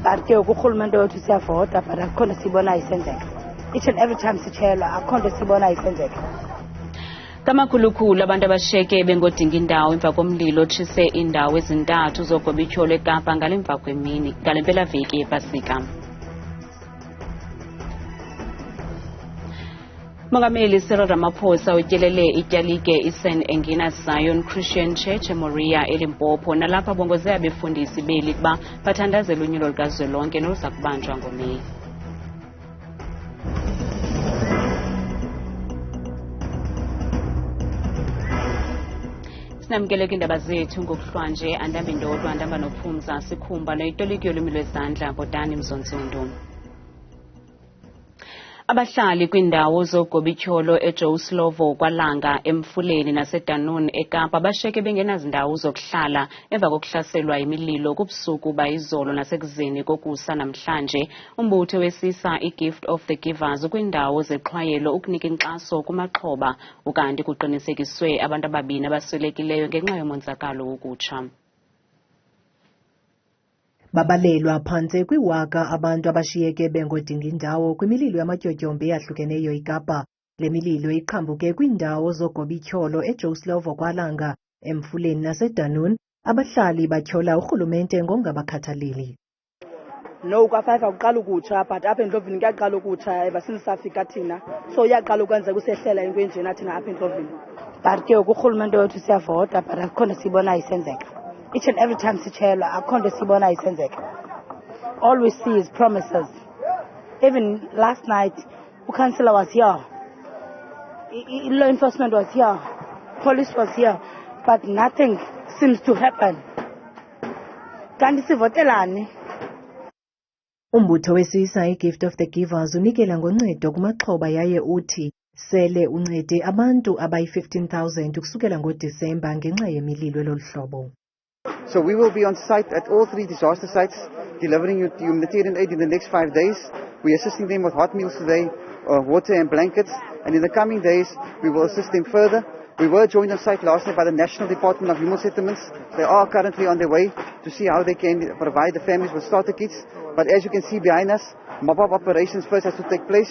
But ke uRhulumente wethu siyavota but akukho nto sibona isenzeka. Each and every time sitshelwa akukho nto sibona isenzeka. Kamakhulukhulu abantu abashiyeke bengodinga indawo emva komlilo otshise iindawo ezintathu zogobityholo eKapa ngalemva kwemini ngale mpelaveki yePasika. Umongameli Ramaphosa utyelele ityalike iSan Engina Zion Christian Church eMoria eLimpopo nalapha bongoze abefundisi beli ukuba bathandazela unyulo lukazwelonke noluza kubanjwa ngoMeyi. Sinamkele kwiindaba zethu ngokuhlwanje andambi ndodwa andamba nophumza sikhumba noyitoliki yolwimi lwezandla Botani Mzontsindo. Abahlali kwindawo zogobityholo eJouslovo kwaLanga eMfuleni naseDanun eKapa bashiyeke bengenazindawo zokuhlala emva kokuhlaselwa yimililo kubusuku bayizolo nasekuzeni kokusa namhlanje. Umbutho wesisa iGift of the Givers kwindawo zexhwayelo ukunika inkxaso kumaxhoba ukanti kuqinisekiswe abantu ababini abaswelekileyo ngenxa yomonzakalo wokutsha. Babalelwa phantse kwiwaka abantu abashiyeke bengodinga indawo kwimililo yamatyotyombe eyahlukeneyo eKapa. Le mililo iqhambuke kwindawo zogobityholo eJouslovo kwaLanga eMfuleni naseDanun. Abahlali batyhola uRhulumente ngongabakhathaleli. No kwa5 akuqala ukutsha but apha endlovini kuyaqala ukutsha ever since safika thina. So iyaqala ukwenza kusehlela into enjena thina apha endlovini. But ke uRhulumente wethu siyavota but akukho nto sibona isenzeka. Each and every time sitshelwa akukho nto sibona isenzeka. All we see is promises. Even last night, the councillor was here. Law enforcement was here. Police was here. But nothing seems to happen. Kanti sivotelani? Umbutho wesisa iGift of the Givers unikela ngoncedo kumaxhoba yaye uthi sele uncede abantu abayi-15,000 ukusukela ngoDisemba ngenxa yemililo eloluhlobo. So we will be on site at all 3 disaster sites, delivering humanitarian aid in the next 5 days. We are assisting them with hot meals today, water and blankets, and in the coming days we will assist them further. We were joined on site last night by the National Department of Human Settlements. They are currently on their way to see how they can provide the families with starter kits. But as you can see behind us, mop-up operations first has to take place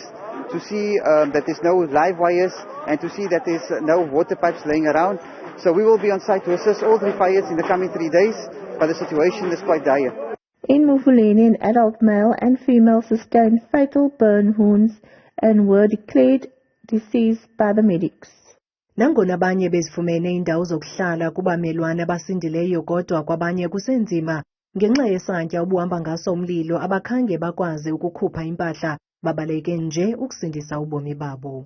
to see that there's no live wires and to see that there's no water pipes laying around. So we will be on site to assist all 3 fires in the coming 3 days, but the situation is quite dire. In Mufuleni, an adult male and female sustained fatal burn wounds and were declared deceased by the medics. Nangona abanye bezifumene indawo zokuhlala kubamelwane abasindileyo kodwa kwabanye kusenzima ngenxa yesantya obuhamba ngaso umlilo abakhange bakwazi ukukhupha impahla babaleke nje ukusindisa ubomi babo.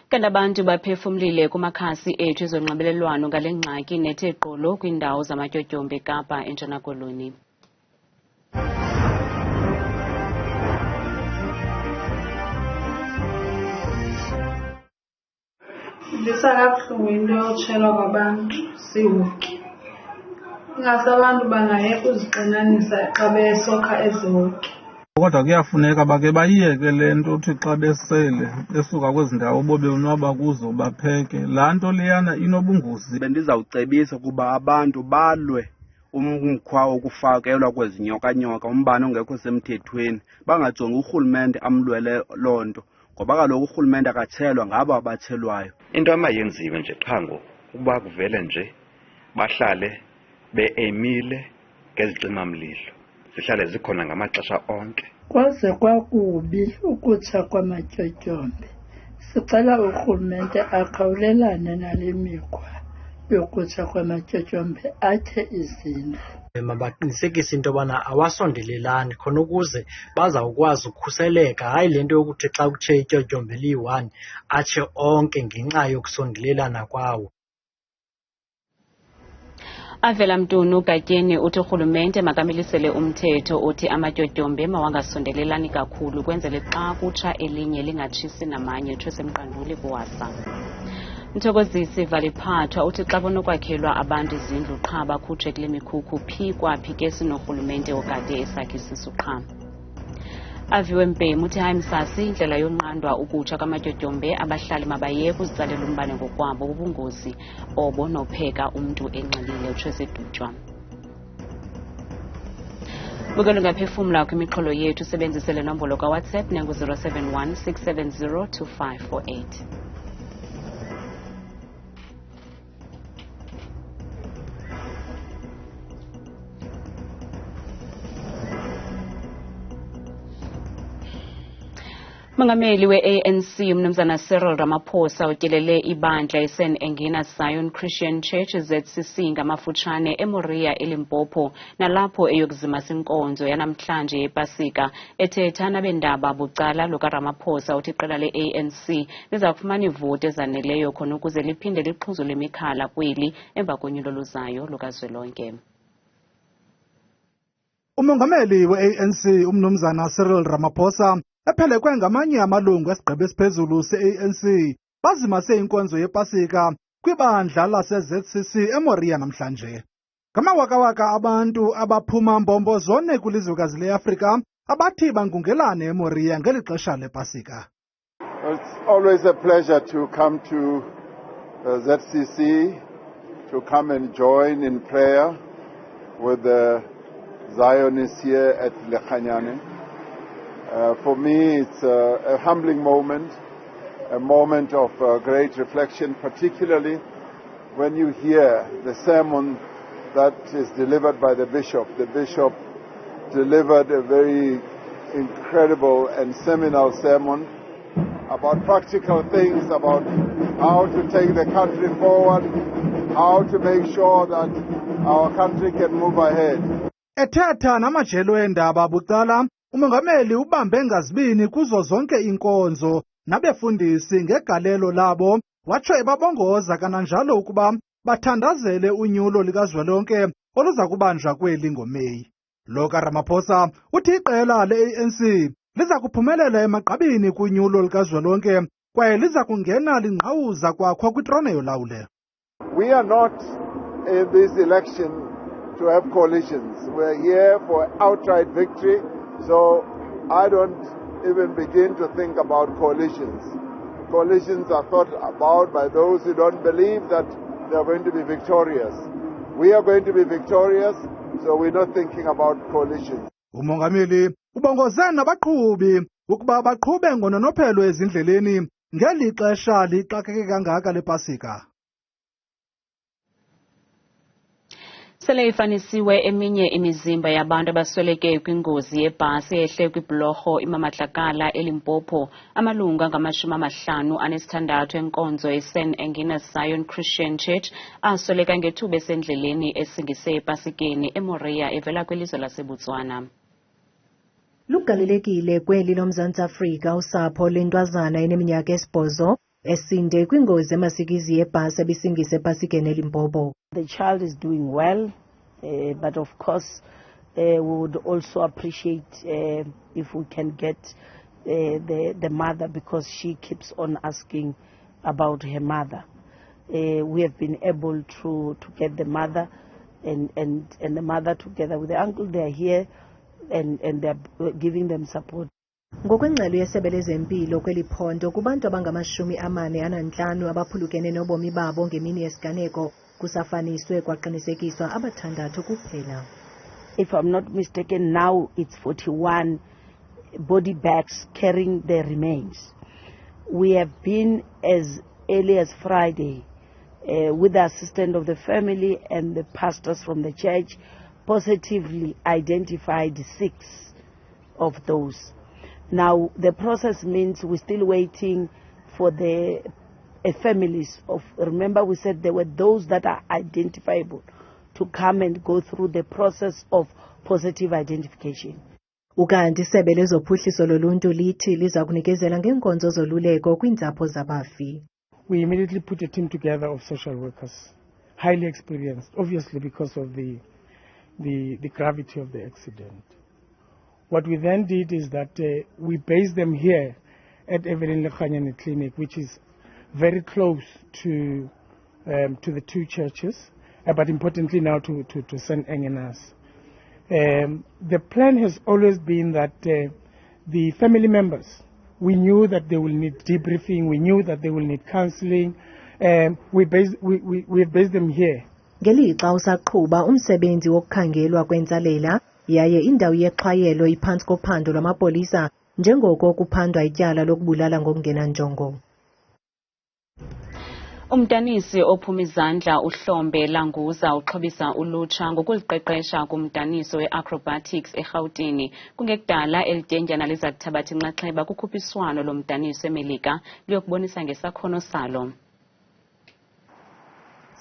Kanti abantu baphefumlile kumakhasi ethu ezonxibelelwano ngale ngxaki nethe gqolo kwindawo zamatyotyombe eKapa eNtshona Koloni. Lisakabuhlungu into yotshelwa kwabantu sihoki. Ingase abantu bangayeka uzixinanisa xa besokha ezihoki. Kodwa kuyafuneka bake bayiyeke le nto uthi xa besele besuka kwezi ndawo bobewonwaba kuzo bapheke. Laa nto leyana inobungozi. Bendizawucebisa ukuba abantu balwe umkhwa wokufakelwa kwezi nyokanyoka, umbane ongekho semthethweni. Bangajongi uRhulumente amlwele loo nto, ngoba kaloku uRhulumente akatshelwa ngabo abatshelwayo. Into emayenziwe nje qhango ukuba kuvele nje bahlale beemile ngezicimamlilo. Zihlale zikhona ngamaxesha onke. Kwaze kwakubi ukutsha kwamatyotyombe. Sicela uRhulumente akhawulelane nale mikhwa yokutsha kwamatyotyombe athe izindlu. Mabaqinisekise into yobana awasondelelani khona ukuze bazawukwazi ukukhuseleka, hayi le nto yokuthi xa kutshe ityotyombe liyi-1 atshe onke ngenxa yokusondelelana kwawo. Avela Mtunu Gatyeni uthi uRhulumente makamilisele umthetho othi amatyotyombe mawangasondelelani kakhulu kwenzele xa kutsha elinye lingatshisi namanye tsho semqanduli kuwasa. Mthokozisi Valiphathwa uthi xa bonokwakhelwa abantu izindlu qha bakhutshe kule mikhukhu phi kwaphi ke sinoRhulumente okade esakhisa isuqha. Aviwe Mpemu uthi hayi Msasi indlela yonqandwa ukutsha kwamatyotyombe abahlali mabayeke uzitsalela umbane ngokwabo ubungozi obo nopheka umntu enxilile utsho Sedutywa. Bukela ungaphefumla kwimixholo yethu sebenzise le nombolo kaWhatsApp nangu-071 670 2548. Umongameli we-ANC umnumzana Cyril Ramaphosa utyelele ibandla eSan Engina Zion Christian Church ZCC ngamafutshane eMoria eLimpopo nalapho eyokuzimasa inkonzo yanamhlanje yepasika ethetha nabendaba bucala lukaRamaphosa uthi iqela le-ANC liza kufumana ivoti ezaneleyo khona ukuze liphinde lixhuzule imikhala kweli emva konyulo luzayo lukazwelonke. Umongameli we-ANC umnumzana Cyril Ramaphosa ephelekwe ngamanye amalungu esigqeba esiphezulu se-ANC bazimase inkonzo yepasika kwibandla lase-ZCC eMoria namhlanje. Ngamawakawaka abantu abaphuma mbombo zone kwilizwekazi leAfrika abathi bangungelane eMoria ngeli xesha lepasika. It's always a pleasure to come to ZCC, to come and join in prayer with the Zionists here at Lekhanyane. For me, it's a humbling moment, a moment of great reflection, particularly when you hear the sermon that is delivered by the bishop. The bishop delivered a very incredible and seminal sermon about practical things, about how to take the country forward, how to make sure that our country can move ahead. Ethetha namajelo eendaba bucala umongameli ubambe ngazibini kuzo zonke inkonzo nabefundisi ngegalelo labo watsho ebabongoza kananjalo ukuba bathandazele unyulo likazwelonke oluza kubanjwa kweli ngoMeyi. Lo kaRamaphosa uthi iqela le-ANC liza kuphumelela emagqabini kunyulo likazwelonke kwaye liza kungena lingqawuza kwakho kwitrone yolawule. We are not in this election to have coalitions. We're here for outright victory. So I don't even begin to think about coalitions. Coalitions are thought about by those who don't believe that they're going to be victorious. We are going to be victorious, so we're not thinking about coalitions. Umongameli ubongoze nabaqhubi ukuba baqhube ngononophelo ezindleleni ngeli xesha lixakeke kangaka lepasika. Sele ifanisiwe eminye imizimba yabantu abasweleke kwingozi yebhasi ehle kwibhlorho iMamatlakala eLimpopo amalungu angama-56 enkonzo eSan Engina Zion Christian Church asweleka ngethuba esendleleni esingise epasikeni eMoria evela kwilizwe laseBotswana. Lugalelekile kweli loMzantsi Afrika usapho lentwazana eneminyaka 8 esinde kwingozi emasikizi yebhasi ebisingise epasikeni eLimpopo. The child is doing well, but of course we would also appreciate if we can get the mother, because she keeps on asking about her mother. We have been able to get the mother and the mother together with the uncle. They are here and they are giving them support. Ngokwengxelo yesebe lezempilo kweli phondo kubantu abangama-45 abaphulukene nobomi babo ngemini yesiganeko Kusafaniswe kwaqinisekiswa abathandathu kuphela. If I'm not mistaken, now it's 41 body bags carrying the remains. We have been as early as Friday with the assistance of the family and the pastors from the church, positively identified 6 of those. Now, the process means we're still waiting for the families of, remember we said there were those that are identifiable to come and go through the process of positive identification. Ukanti isebe lezophuhliso loluntu lithi liza kunikezela ngeenkonzo zoluleko kwiintsapho zabafi. We immediately put a team together of social workers, highly experienced, obviously because of the gravity of the accident. What we then did is that we based them here at Evelyn Lekhanyane Clinic, which is very close to the 2 churches, but importantly now to St. Engena's. The plan has always been that the family members, we knew that they will need debriefing, we knew that they will need counseling, and we based them here. Ngelixa usaqhuba umsebenzi wokukhangelwa kwentsalela yaye indawo yexhwayelo iphantsi kophando lwamapolisa njengoko kuphandwa ityala lokubulala ngokungenanjongo. Umdanisi ophuma izandla uHlombe languza uxhobisa ulutsha ngokuliqeqesha kumdaniso we-acrobatics eGauteng. Kungekudala elidyendyana liza kuthabatha inxaxheba kukhuphiswano lomdaniso eMelika liyokubonisa ngesakhono salo.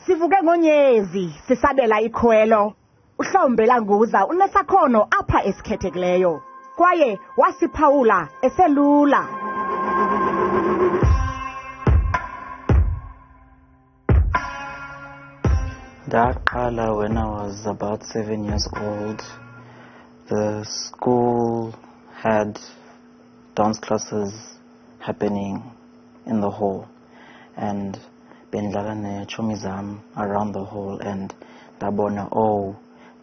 Sivuke ngonyezi sisabela ikhwelo. uHlombe languza unesakhono apha esikhethekileyo kwaye wasiphawula eselula. Ndaqala when I was about 7 years old. The school had dance classes happening in the hall, and bendlala nechomi zam around the hall, and ndabona, oh,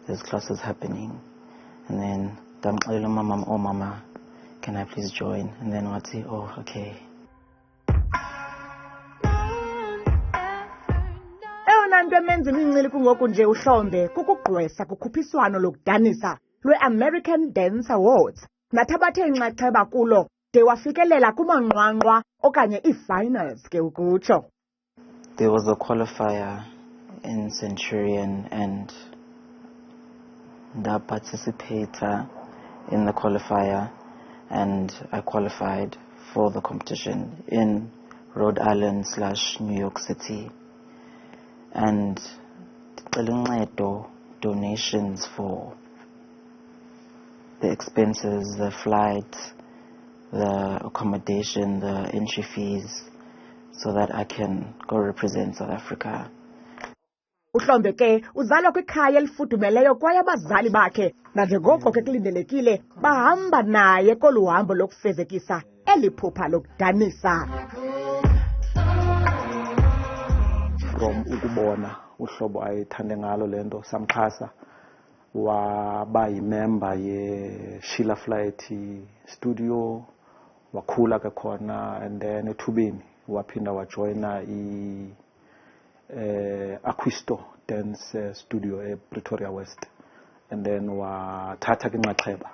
there's classes happening, and then ndamxelela umama, oh mama, can I please join? And then wathi, oh, okay. Nto emenza imincili kungoku nje uHlombe kukugqwesa kukhuphiswano lokudanisa lwe-American Dance Awards nathabathe inxaxheba kulo de wafikelela kumanqwanqwa okanye ii-finals ke ukutsho. There was a qualifier in Centurion and nda-participate in the qualifier, and I qualified for the competition in Rhode Island / New York City. And donations for the expenses, the flight, the accommodation, the entry fees, so that I can go represent South Africa. uHlombe ke uzalwa kwikhaya elifudumeleyo kwaye abazali bakhe nanjengoko ke kulindelekile bahamba naye kolu hambo lokufezekisa eliphupha lokudanisa. From ukubona uHlombe ayithande ngalo lento samxhasa waba yimember ye-Sheila Flight studio wakhula ke khona, and then ethubeni waphinda wajoyina Acquisto dance studio ePretoria West, and then wathatha ke inxaxheba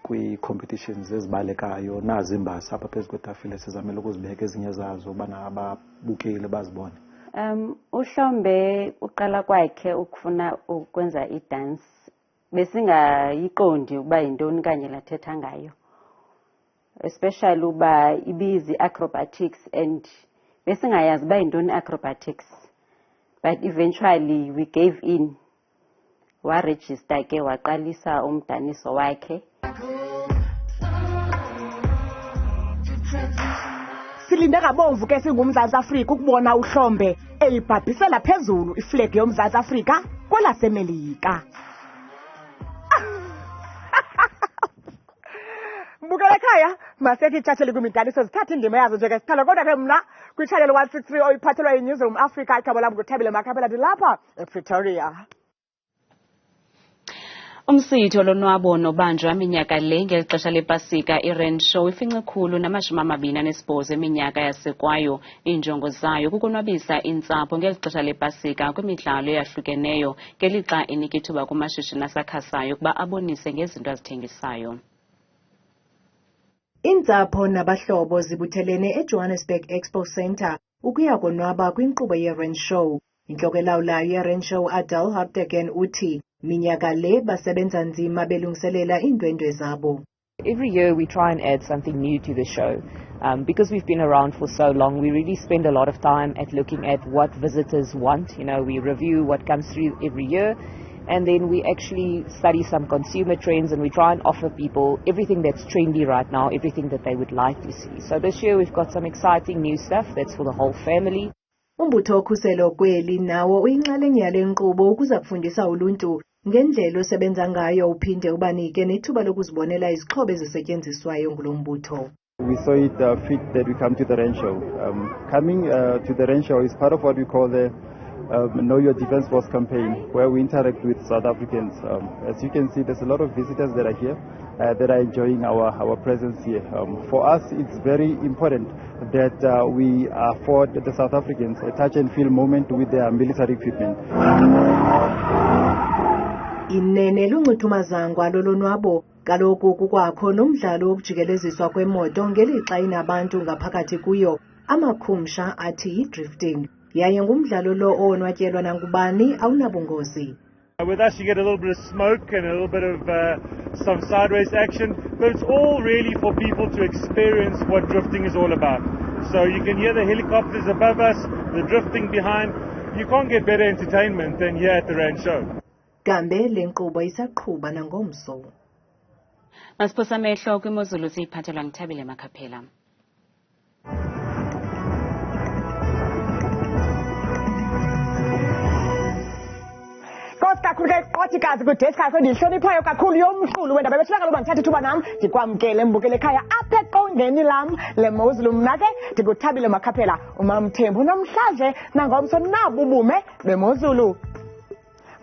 kwi-competitions ezibalekayo nazi imbasa apha phezu kwetafile sizamele ukuzibeka ezinye zazo ubana ababukeli bazibone. uHlombe uqala kwakhe ukufuna ukwenza i-dance besingayiqondi uba yintoni kanye lathetha ngayo, especially uba ibizi acrobatics, and besingayazi uba yintoni acrobatics, but eventually we gave in, waregister ke waqalisa umdaniso wakhe. Silinde ngabomvu ke singumZantsi Afrika ukubona uHlombe eyibhabhisela phezulu iflag yomZantsi Afrika kwelaseMelika. Mbukele ekhaya masethi itshatsheli kwimidaniso zithatha indima yazo njengesiqhelo, kodwa ke mna kwi-channel 163 oyiphathelwa yiNewsroom Africa igama lam nguThabile Makapela ndilapha ePretoria. Umsitho lonwabo nobanjwa minyaka le ngeli xesha lepasika iRandshow ifincekhulu na28 eminyaka yasekwayo. Iinjongo zayo kukonwabisa intsapho ngeli xesha lepasika kwimidlalo eyahlukeneyo ngelixa inika ithuba kumashishini asakhasayo ukuba abonise ngezinto azithengisayo. Iintsapho nabahlobo zibuthelene eJohannesburg Expo Centre ukuya konwaba kwinkqubo yeRandshow. Intloko elawulayo yeRandshow Adele Hapdegen uthi minyaka le basebenza nzima belungiselela iindwendwe zabo. Every year we try and add something new to the show. Because we've been around for so long, we really spend a lot of time at looking at what visitors want. You know, we review what comes through every year, and then we actually study some consumer trends, and we try and offer people everything that's trendy right now, everything that they would like to see. So this year we've got some exciting new stuff that's for the whole family. Umbutho okhuselo kweli nawo uyinxalenye yale nkqubo ukuza kufundisa uluntu ngendlela osebenza ngayo uphinde ubanike nethuba lokuzibonela izixhobo ezisetyenziswayo ngulo mbutho. We saw it fit that we come to the Randshow. Coming to the Randshow is part of what we call the Know Your Defence Force campaign, where we interact with South Africans. As you can see, there's a lot of visitors that are here that are enjoying our presence here. For us, it's very important that we afford the South Africans a touch and feel moment with their military equipment. Inene luncuthumazangwa lolonwabo kaloku kukwakho nomdlalo wokujikeleziswa kwemoto ngelixa inabantu ngaphakathi kuyo amakhumsha athi yi-drifting yaye ngumdlalo lo owonwatyelwa nangubani awunabungozi. With us you get a little bit of smoke and a little bit of some sideways action, but it's all really for people to experience what drifting is all about. So you can hear the helicopters above us, the drifting behind. You can't get better entertainment than here at the Randshow. Kambe le nkqubo isaqhuba nangomso. Masiphosa amehlo kwimozulu siyiphathelwa ngithabile Makhaphela. Kakhulu ke qotikazi kudesk yakho ndihloniphayo kakhulu yomqulu wendaba bethula kaloba ngithatha ithuba nam ndikwamkele mbukele ekhaya apha eqongeni lam leMozulu mna ke ndikuthabile Makhaphela uMamthembu namhlanje nangomso nabo ubume beMozulu.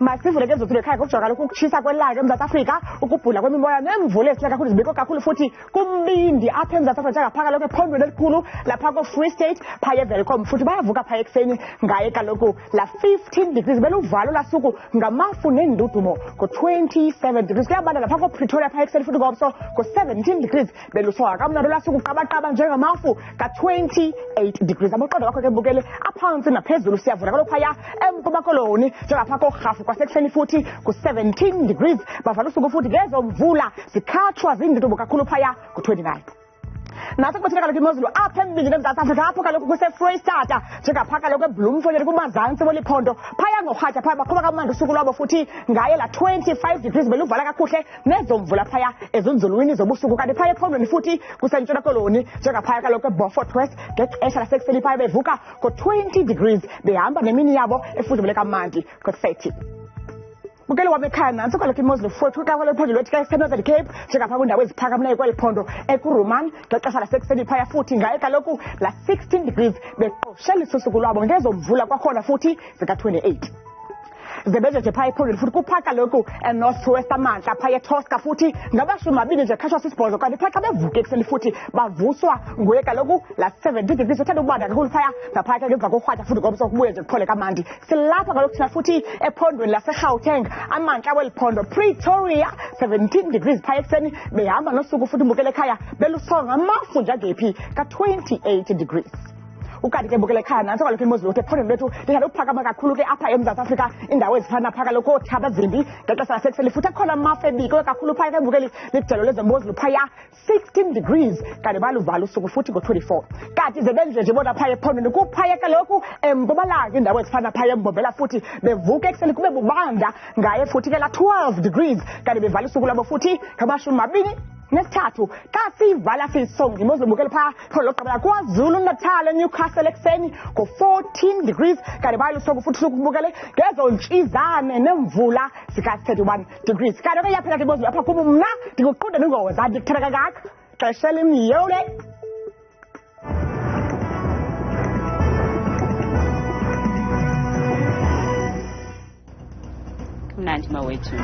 Masivule ke zothu ekhaya kujonga lokhu ukutshisa kwelanga eMzantsi Afrika ukubhula kwemimoya nemvula esihle kakhulu zibiko kakhulu futhi kumbindi apha eMzantsi Afrika njengaphaka lokho ephondweni elikhulu lapha ko-Free State phaya eVelcom futhi bayavuka phaya ekuseni ngaye kaloku la 15 degrees beluvalo lasuku ngamafu nendudumo ko-27 degrees kuyabanda lapha ko-Pretoria phaya ekuseni futhi ngomso ko-17 degrees belusoka kamnandi lasuku qabaqaba njengamafu ka-28 degrees amaqondo wakho ke bukele aphansi naphezulu siyavula kaloku phaya eMpuma Koloni njengapha korhafu kwasekuseni futhi ku-17 degrees bavala usuku futhi ngezo mvula zikhatshwa zindudumo kakhulu phaya ku-29. Nase kubathina kaloku imozulu apha embindini eMzantsi Afrika apho kaloku kuse-Freystata njengapha kaloku eBloemfontein kumazantsi weliphondo phaya ngorhatya phaya baqhuba kamandi usuku lwabo futhi ngaye la 25 degrees beluvala kakuhle nezo mvula phaya ezinzulwini zobusuku kanti phaya ephondweni futhi kusentshona Koloni njengaphaya kaloku eBeaufort West ngexesha lasekuseni phaya bevuka ko-20 degrees behamba nemini yabo efudumele kamandi ko-30. Bukele wami ekhaya nansi kaloku imozulu futhi uqaqolo lephondo lwethi ke Northern Cape njengapha kwindawo eziphakamileyo kweliphondo eKuruman ngexesha lasekuseni phaya futhi ngaye kaloku la 16 degrees beqoshelisa usuku lwabo ngezo mvula kwakhona futhi zika-28. Zebejeje phaya ephondweni futhi kupha kaloku eNorth West amantla phaya eTosca futhi ngabashumi nje khashwa sisibhozo kanti phaya xa bevuke ekuseni futhi bavuswa nguye kaloku la 70 degrees uthanda ukubanda kakhulu phaya naphaya ke ngemva korhatya futhi ngomso kubuye nje kuphole kamandi. Silapha kaloku thina futhi ephondweni laseGauteng amantla weliphondo Pretoria 17 degrees phaya ekuseni behamba nosuku futhi mbukele ekhaya belusonga amafu njengephi ka-28 degrees. Ukanti ke bukele ekhaya nansi kaloku imozulu uthe ephondweni lethu ndithanda ukuphakama kakhulu ke apha eMzantsi Afrika indawo ezifana phaka kaloku oothaba zimbi ngexesha lasekuseni futhi akhona amafu ebikwe kakhulu phaya ke mbukeli lijelo lezemozulu phaya 16 degrees kanti baluvala usuku futhi ngo-24. Kanti zebenje bona phaya ephondweni kuphaya kaloku empumalanga indawo ezifana phaya eMbombela futhi bevuka ekuseni kube bubanda ngaye futhi ke la 12 degrees kanti bevala usuku lwabo futhi ngama-23 nesithathu kasivala sisonga imozulu bukele phaa pholo lokuqabela KwaZulu-Natal eNewcastle ekuseni ko-14 degrees kanti bayalusoku futhi sukubukele ngezo ntshizane nemvula zika-31 degrees kanti ke yaphela ke imozulu apha kubo mna ndikuqonda ningoza ndikuthera kangaka xesha limyole. Kumnandi mawethu.